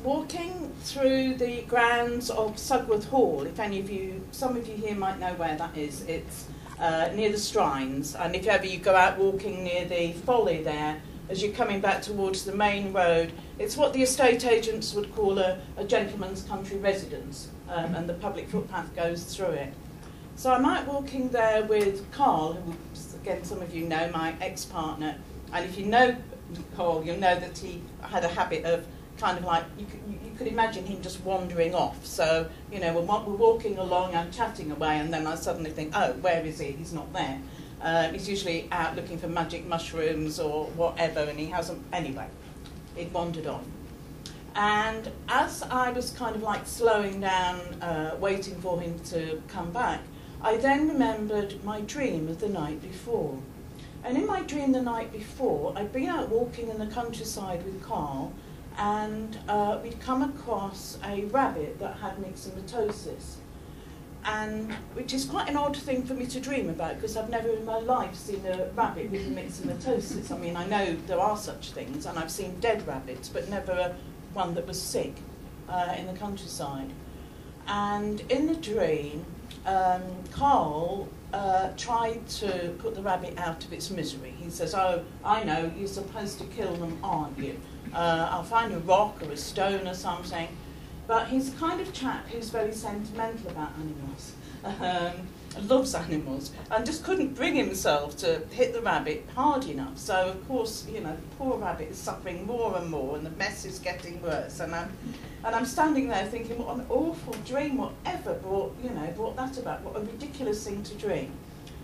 Walking through the grounds of Sugworth Hall, if any of you, some of you here might know where that is. It's near the Strines, and if ever you go out walking near the Folly there, as you're coming back towards the main road, it's what the estate agents would call a gentleman's country residence, and the public footpath goes through it. So I'm out walking there with Carl, who, again, some of you know, my ex-partner, and if you know Carl, you'll know that he had a habit of kind of like, you could imagine him just wandering off. So, you know, we're walking along, I'm chatting away, and then I suddenly think, oh, where is he? He's not there. He's usually out looking for magic mushrooms or whatever, and he hasn't, anyway, he'd wandered off. And as I was kind of like slowing down, waiting for him to come back, I then remembered my dream of the night before. And in my dream the night before, I'd been out walking in the countryside with Carl, and we'd come across a rabbit that had myxomatosis, and which is quite an odd thing for me to dream about, because I've never in my life seen a rabbit with myxomatosis. I mean, I know there are such things, and I've seen dead rabbits, but never one that was sick in the countryside. And in the dream, Carl tried to put the rabbit out of its misery. He says, oh, I know, you're supposed to kill them, aren't you? I'll find a rock or a stone or something. But he's the kind of chap who's very sentimental about animals, loves animals, and just couldn't bring himself to hit the rabbit hard enough. So, of course, you know, the poor rabbit is suffering more and more, and the mess is getting worse. And I'm standing there thinking, what an awful dream, whatever brought that about, what a ridiculous thing to dream.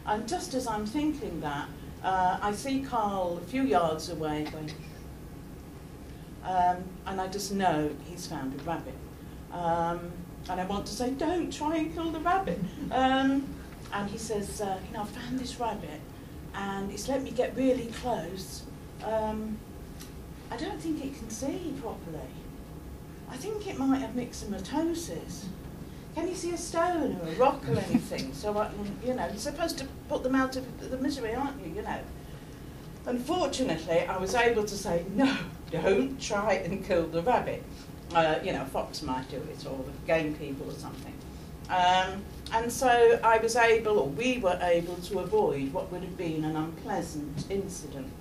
And just as I'm thinking that, I see Carl a few yards away going, and I just know he's found a rabbit. And I want to say, don't try and kill the rabbit. And he says, you know, I found this rabbit, and it's let me get really close. I don't think it can see properly. I think it might have myxomatosis. Can you see a stone or a rock or anything? So I can, you know, you're supposed to put them out of the misery, aren't you, you know? Unfortunately, I was able to say, no, don't try and kill the rabbit. You know, a fox might do it, or the game people or something. And so I was able, or we were able to avoid what would have been an unpleasant incident.